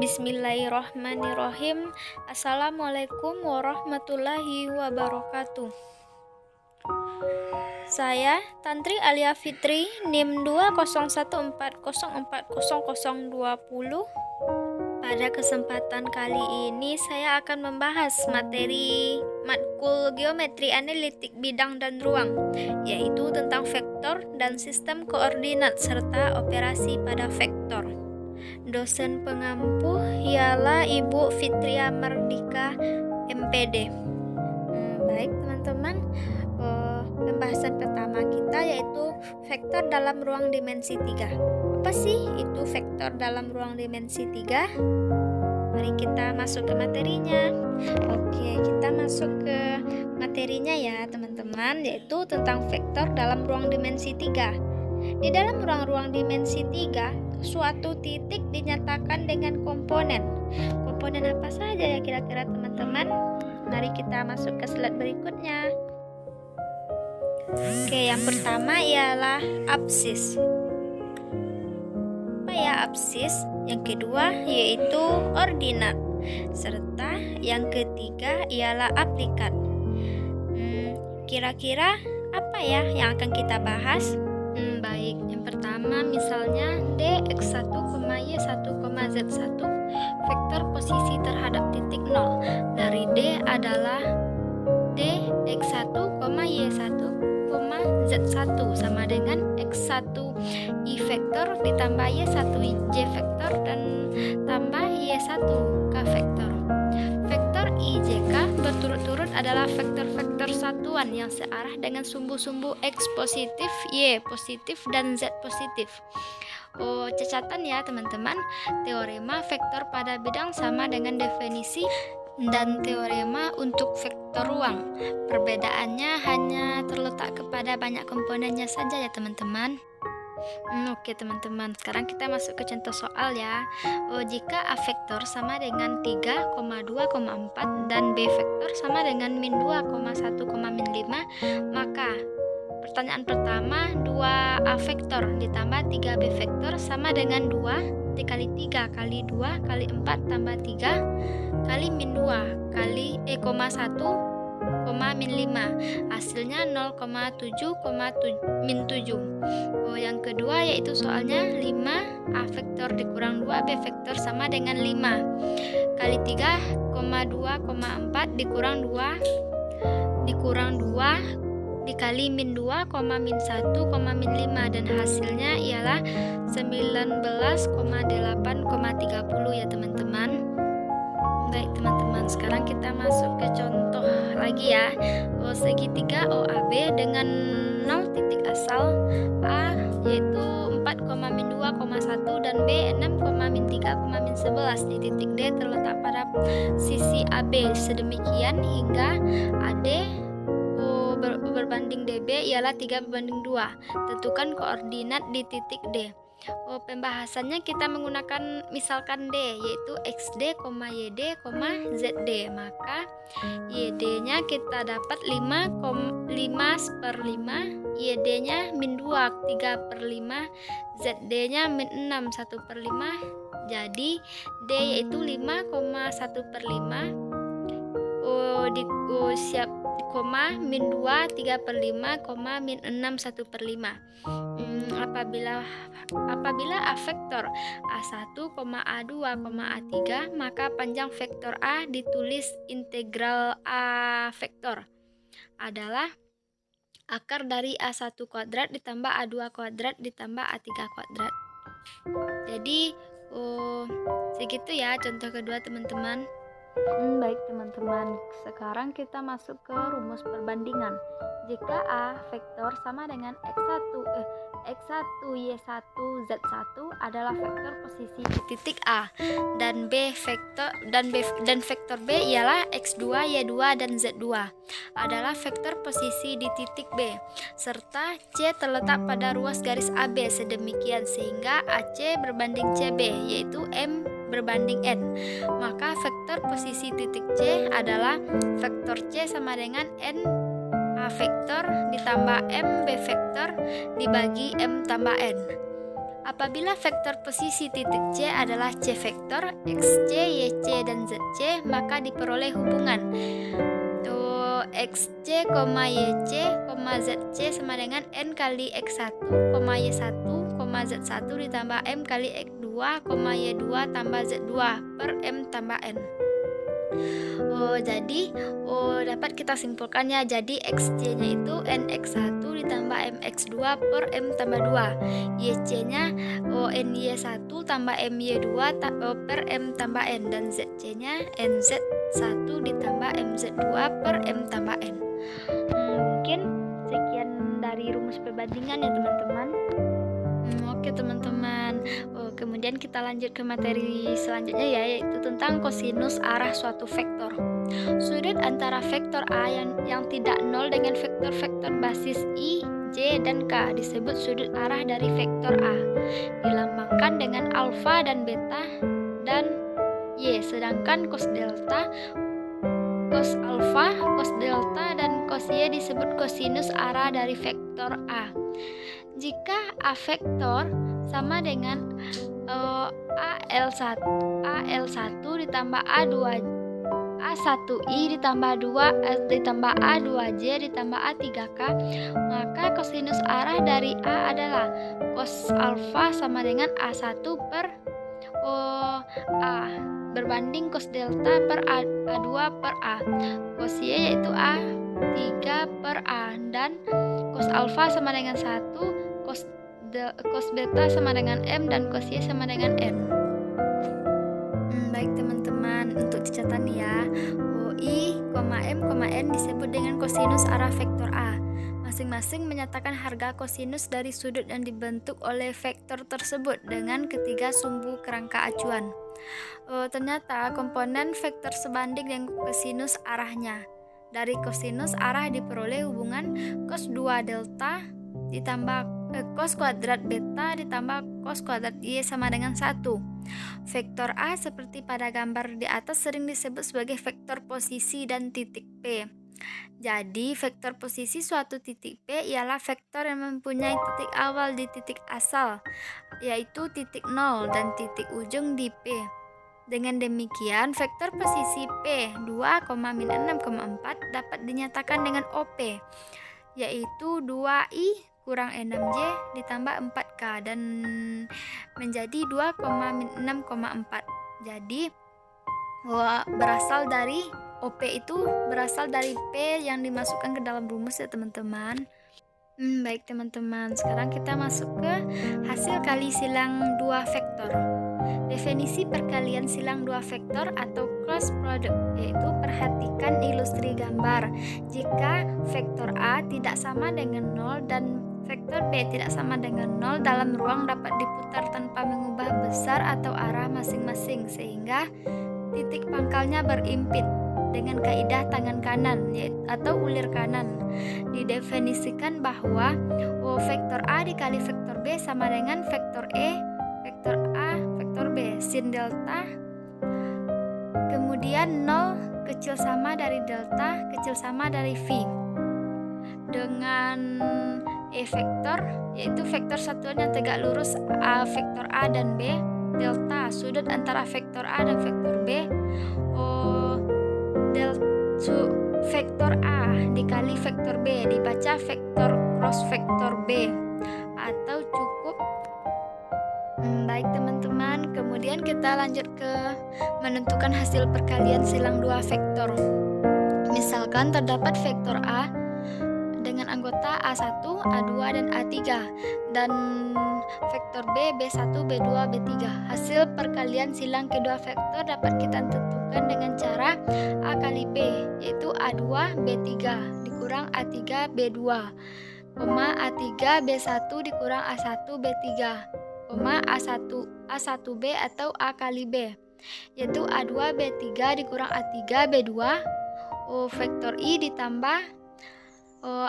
Bismillahirrahmanirrahim. Assalamualaikum warahmatullahi wabarakatuh. Saya Tantri Alia Fitri, NIM 20140400020. Pada kesempatan kali ini saya akan membahas materi matkul geometri analitik bidang dan ruang, yaitu tentang vektor dan sistem koordinat serta operasi pada vektor. Dosen pengampu ialah Ibu Fitria Mardika, MPD. Baik teman-teman, pembahasan pertama kita yaitu vektor dalam ruang dimensi 3. Apa sih itu vektor dalam ruang dimensi 3? Mari kita masuk ke materinya. Oke, kita masuk ke materinya ya teman-teman, yaitu tentang vektor dalam ruang dimensi 3. Di dalam ruang-ruang dimensi 3, suatu titik dinyatakan dengan komponen. Komponen apa saja ya kira-kira teman-teman? Mari kita masuk ke slide berikutnya. Oke, yang pertama ialah absis. Apa ya absis? Yang kedua yaitu ordinat. Serta yang ketiga ialah aplikat. Kira-kira apa ya yang akan kita bahas? Baik, yang pertama misalnya dx1, y1, z1 vektor posisi terhadap titik 0. Dari D adalah dx1, y1, z1 sama dengan x1 i vektor ditambah y1 j vektor dan tambah y1 k vektor. Vektor i j k berturut-turut adalah vektor-vektor satuan yang searah dengan sumbu-sumbu x positif, y positif, dan z positif. Catatan ya teman-teman, teorema vektor pada bidang sama dengan definisi dan teorema untuk vektor ruang. Perbedaannya hanya terletak kepada banyak komponennya saja ya teman-teman. Oke teman-teman, sekarang kita masuk ke contoh soal ya. Jika A vektor sama dengan 3,2,4 dan B vektor sama dengan min 2,1,5, maka pertanyaan pertama, 2A vektor ditambah 3B vektor sama dengan 2 dikali 3 kali 2 kali 4 tambah 3 kali min 2 kali 1, min 5, hasilnya 0,7, min 7. Yang kedua yaitu soalnya 5 A vektor dikurang 2B vektor sama dengan 5 kali 3,2,4 dikurang 2 dikali min 2, min 1, min 5, dan hasilnya ialah 19,8,30 ya teman-teman. Baik teman-teman, sekarang kita masuk ke contoh lagi ya. Segitiga OAB dengan 0 titik asal A yaitu 4,-2,1 dan B 6,-3,11 di titik D terletak pada sisi AB sedemikian hingga AD berbanding DB ialah 3/2. Tentukan koordinat di titik D. Pembahasannya kita menggunakan misalkan D yaitu XD, YD, ZD. Maka YD-nya kita dapat 5/5, YD-nya min 2, 3/5, ZD-nya min 6, 1/5. Jadi D yaitu 5,1/5 min 2, 3/5, min 6, 1/5. Apabila A vektor A1, A2, A3, maka panjang vektor A ditulis integral A vektor adalah akar dari A1 kuadrat ditambah A2 kuadrat ditambah A3 kuadrat. Jadi segitu ya contoh kedua teman-teman. Baik teman-teman, sekarang kita masuk ke rumus perbandingan. Jika A vektor sama dengan x1, y1, z1 adalah vektor posisi di titik A dan vektor B ialah x2, y2, dan z2 adalah vektor posisi di titik B serta C terletak pada ruas garis AB sedemikian sehingga AC berbanding CB yaitu M berbanding N, maka vektor posisi titik C adalah vektor C sama dengan N A vektor ditambah M B vektor dibagi M tambah N. Apabila vektor posisi titik C adalah C vektor, XC, YC, dan ZC, maka diperoleh hubungan XC, YC, ZC sama dengan N kali X1, Y1, Z1 ditambah M kali X2, Y2 tambah Z2 per M tambah N. Jadi dapat kita simpulkannya. Jadi XC-nya itu NX1 ditambah MX2 per M tambah 2. YC-nya NY1 tambah MY2 per M tambah N. Dan ZC-nya NZ1 ditambah MZ2 per M tambah N. Mungkin sekian dari rumus perbandingan ya teman-teman. Oke teman-teman, kemudian kita lanjut ke materi selanjutnya ya, yaitu tentang kosinus arah suatu vektor. Sudut antara vektor A yang tidak nol dengan vektor-vektor basis I, J, dan K disebut sudut arah dari vektor A. Dilambangkan dengan alfa dan beta dan Y, sedangkan cos delta, cos alfa, cos delta, dan cos Y disebut kosinus arah dari vektor A. Jika A vektor sama dengan AL1 ditambah A1I ditambah A2J ditambah A3K, maka kosinus arah dari A adalah cos alfa sama dengan A1 per A berbanding cos delta per A2 per A, cos Y yaitu A3 per A, dan cos alfa sama dengan 1, cos beta sama dengan M, dan cos Y sama dengan N. Baik teman-teman, untuk catatan ya, I, M, N disebut dengan kosinus arah vektor A. Masing-masing menyatakan harga kosinus dari sudut yang dibentuk oleh vektor tersebut dengan ketiga sumbu kerangka acuan. Ternyata komponen vektor sebanding dengan kosinus arahnya. Dari kosinus arah diperoleh hubungan cos 2 delta ditambah cos kuadrat beta ditambah cos kuadrat Y sama dengan 1. Vektor A seperti pada gambar di atas sering disebut sebagai vektor posisi dan titik P. Jadi vektor posisi suatu titik P ialah vektor yang mempunyai titik awal di titik asal, yaitu titik 0, dan titik ujung di P. Dengan demikian, vektor posisi P 2, min 6,4 dapat dinyatakan dengan OP, yaitu 2I kurang 6J ditambah 4K dan menjadi 2, min 6,4. Jadi berasal dari OP itu berasal dari P yang dimasukkan ke dalam rumus ya teman-teman. Baik teman-teman, sekarang kita masuk ke hasil kali silang dua vektor. Definisi perkalian silang dua vektor atau cross product, yaitu perhatikan ilustri gambar. Jika vektor A tidak sama dengan 0 dan vektor B tidak sama dengan 0 dalam ruang dapat diputar tanpa mengubah besar atau arah masing-masing, sehingga titik pangkalnya berimpit dengan kaidah tangan kanan atau ulir kanan. Didefinisikan bahwa vektor A dikali vektor B sama dengan vektor E, vektor A, vektor B, sin delta, kemudian 0 kecil sama dari delta kecil sama dari V. Dengan E vektor, yaitu vektor satuan yang tegak lurus vektor A dan B, delta sudut antara vektor A dan vektor B, vektor A dikali vektor B dibaca vektor cross vektor B atau cukup. Baik teman-teman, kemudian kita lanjut ke menentukan hasil perkalian silang dua vektor. Misalkan terdapat vektor A dengan anggota A1, A2, dan A3 dan vektor B, B1, B2, B3. Hasil perkalian silang kedua vektor dapat kita tentukan dengan cara A kali B, yaitu A2, B3 dikurang A3, B2, A3, B1 dikurang A1, B3, A1B atau A kali B, yaitu A2, B3 dikurang A3, B2, vektor I ditambah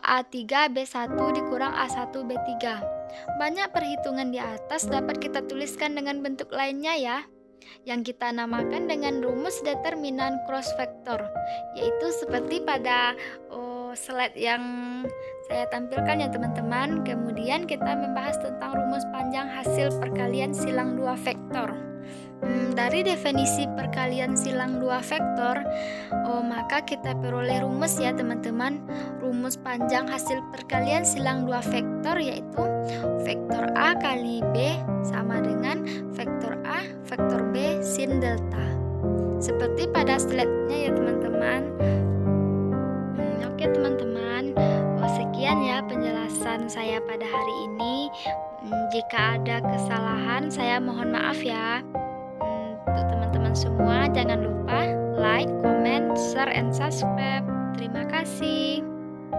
A3, B1 dikurang A1, B3. Banyak perhitungan di atas dapat kita tuliskan dengan bentuk lainnya ya, yang kita namakan dengan rumus determinan cross vektor, yaitu seperti pada slide yang saya tampilkan ya teman-teman. Kemudian kita membahas tentang rumus panjang panjang hasil perkalian silang dua vektor. Dari definisi perkalian silang dua vektor, maka kita peroleh rumus ya teman-teman. Rumus panjang hasil perkalian silang dua vektor yaitu vektor A kali B sama dengan vektor A vektor B sin delta. Seperti pada slide-nya ya teman-teman. Oke teman-teman, sekian ya penjelasan saya pada hari ini. Jika ada kesalahan saya mohon maaf ya. Untuk teman-teman semua jangan lupa like, comment, share, and subscribe. Terima kasih.